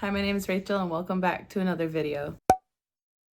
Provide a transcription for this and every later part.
Hi, my name is Rachel and welcome back to another video.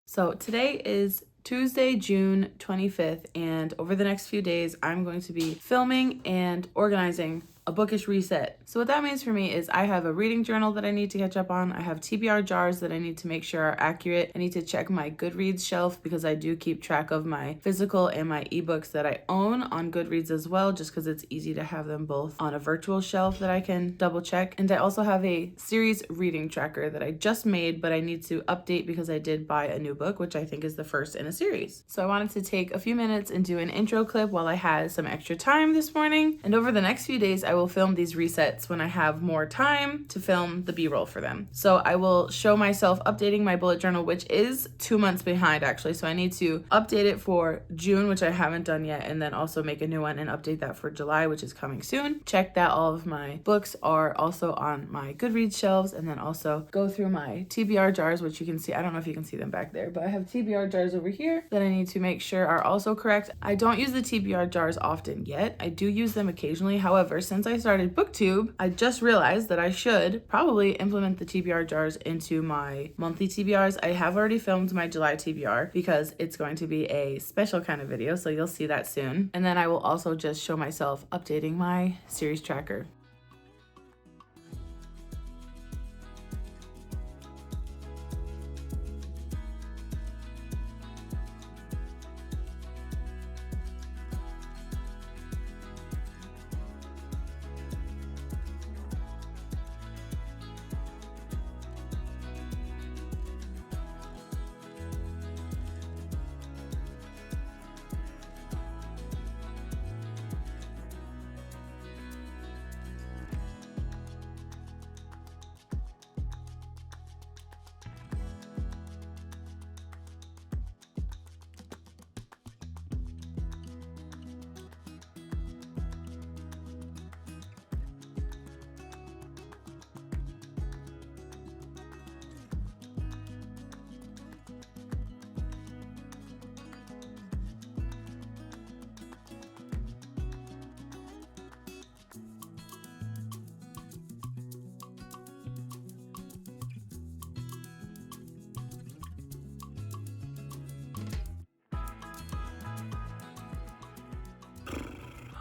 So today is Tuesday, June 25th, and over the next few days, I'm going to be filming and organizing a bookish reset. So what that means for me is I have a reading journal that I need to catch up on. I have TBR jars that I need to make sure are accurate. I need to check my Goodreads shelf because I do keep track of my physical and my ebooks that I own on Goodreads as well, just because it's easy to have them both on a virtual shelf that I can double check. And I also have a series reading tracker that I just made, but I need to update because I did buy a new book, which I think is the first in a series. So I wanted to take a few minutes and do an intro clip while I had some extra time this morning. And over the next few days, I will film these resets when I have more time to film the B-roll for them. So I will show myself updating my bullet journal, which is 2 months behind actually. So I need to update it for June, which I haven't done yet, and then also make a new one and update that for July, which is coming soon. Check that all of my books are also on my Goodreads shelves, and then also go through my TBR jars, which you can see. I don't know if you can see them back there, but I have TBR jars over here that I need to make sure are also correct. I don't use the TBR jars often yet. I do use them occasionally. However, since I started BookTube, I just realized that I should probably implement the TBR jars into my monthly TBRs. I have already filmed my July TBR because it's going to be a special kind of video, so you'll see that soon. And then I will also just show myself updating my series tracker.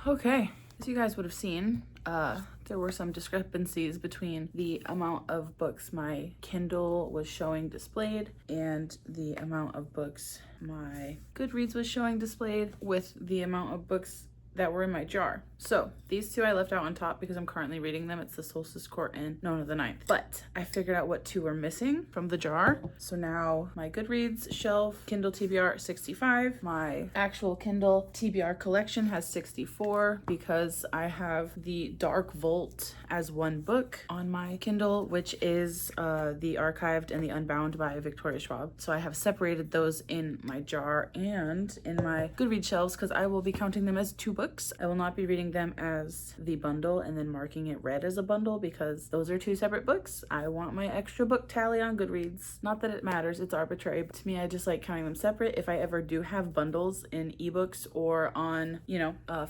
Okay, as you guys would have seen, there were some discrepancies between the amount of books my Kindle was showing displayed and the amount of books my Goodreads was showing displayed with the amount of books that were in my jar. So these two I left out on top because I'm currently reading them. It's the Solstice Court and Nona the Ninth. But I figured out what two were missing from the jar. So now my Goodreads shelf, Kindle TBR 65. My actual Kindle TBR collection has 64 because I have the Dark Vault as one book on my Kindle, which is the Archived and the Unbound by Victoria Schwab. So I have separated those in my jar and in my Goodreads shelves because I will be counting them as two books. I will not be reading them as the bundle and then marking it red as a bundle because those are two separate books. I want my extra book tally on Goodreads. Not that it matters, it's arbitrary, but to me I just like counting them separate. If I ever do have bundles in ebooks or on,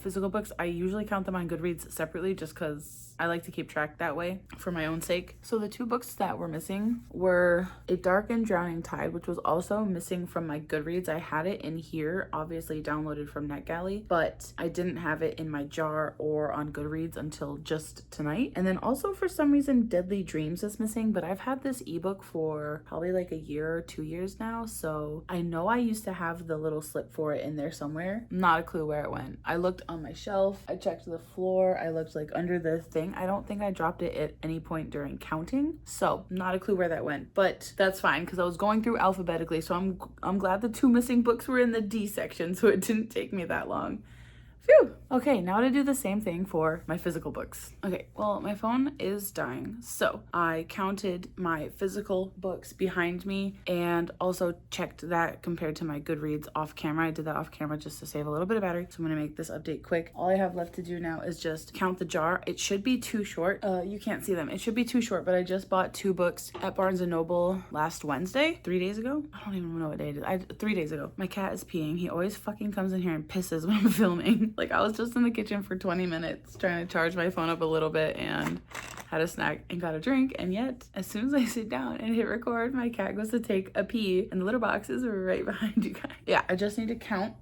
physical books, I usually count them on Goodreads separately just because I like to keep track that way for my own sake. So the two books that were missing were A Dark and Drowning Tide, which was also missing from my Goodreads. I had it in here, obviously downloaded from NetGalley, but I didn't have it in my jar or on Goodreads until just tonight. And then also for some reason Deadly Dreams is missing, but I've had this ebook for probably like a year or 2 years now, so I know I used to have the little slip for it in there somewhere. Not a clue where it went. I looked on my shelf, I checked the floor, I looked like under the thing. I don't think I dropped it at any point during counting, so not a clue where that went, but that's fine because I was going through alphabetically, so I'm glad the two missing books were in the D section, so it didn't take me that long. Phew. Okay, now to do the same thing for my physical books. Okay, well, my phone is dying, so I counted my physical books behind me and also checked that compared to my Goodreads off camera. I did that off camera just to save a little bit of battery, so I'm gonna make this update quick. All I have left to do now is just count the jar. It should be too short. You can't see them. It should be too short, but I just bought 2 books at Barnes & Noble last Wednesday, 3 days ago. I don't even know what day it is. 3 days ago. My cat is peeing. He always fucking comes in here and pisses when I'm filming. Like, I was just in the kitchen for 20 minutes trying to charge my phone up a little bit and had a snack, and got a drink. And yet, as soon as I sit down and hit record, my cat goes to take a pee and the litter boxes are right behind you guys. Yeah, I just need to count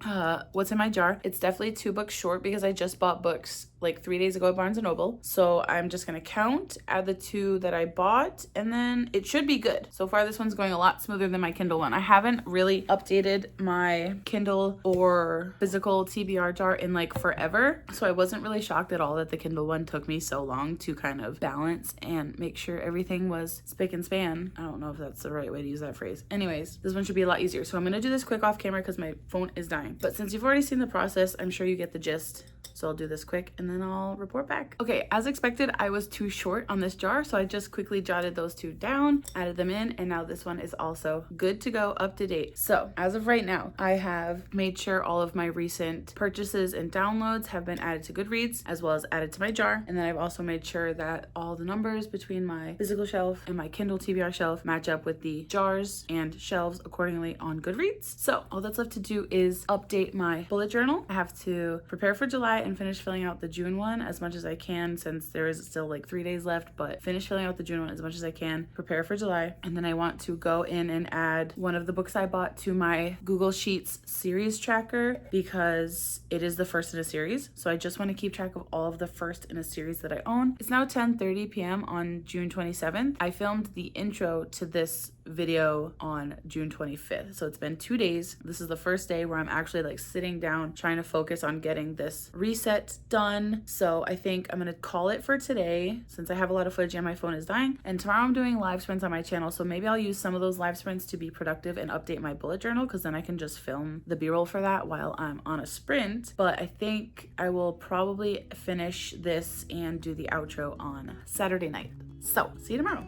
what's in my jar. It's definitely 2 books short because I just bought books like 3 days ago at Barnes & Noble. So I'm just gonna count, add the 2 that I bought, and then it should be good. So far this one's going a lot smoother than my Kindle one. I haven't really updated my Kindle or physical TBR jar in like forever. So I wasn't really shocked at all that the Kindle one took me so long to kind of balance and make sure everything was spick and span. I don't know if that's the right way to use that phrase. Anyways, this one should be a lot easier. So I'm gonna do this quick off camera because my phone is dying. But since you've already seen the process, I'm sure you get the gist. So I'll do this quick and then I'll report back. Okay, as expected, I was too short on this jar, so I just quickly jotted those 2 down, added them in, and now this one is also good to go, up to date. So as of right now, I have made sure all of my recent purchases and downloads have been added to Goodreads, as well as added to my jar. And then I've also made sure that all the numbers between my physical shelf and my Kindle TBR shelf match up with the jars and shelves accordingly on Goodreads. So all that's left to do is update my bullet journal. I have to prepare for July and finish filling out the June one as much as I can, since there is still like 3 days left, but finish filling out the June one as much as I can, prepare for July. And then I want to go in and add one of the books I bought to my Google Sheets series tracker because it is the first in a series. So I just want to keep track of all of the first in a series that I own. It's now 10:30 p.m. on June 27th. I filmed the intro to this video on June 25th. So it's been 2 days. This is the first day where I'm actually like sitting down trying to focus on getting this reset done. So I think I'm gonna call it for today since I have a lot of footage and my phone is dying. And tomorrow I'm doing live sprints on my channel. So maybe I'll use some of those live sprints to be productive and update my bullet journal, because then I can just film the B-roll for that while I'm on a sprint. But I think I will probably finish this and do the outro on Saturday night. So see you tomorrow.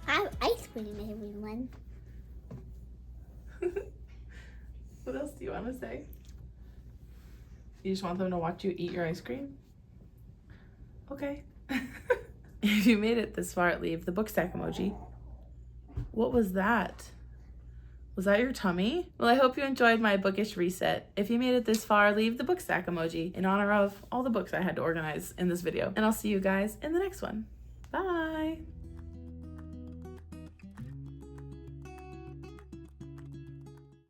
I have ice cream, everyone. What else do you want to say? You just want them to watch you eat your ice cream? Okay. If you made it this far, leave the book stack emoji. What was that? Was that your tummy? Well, I hope you enjoyed my bookish reset. If you made it this far, leave the book stack emoji in honor of all the books I had to organize in this video. And I'll see you guys in the next one.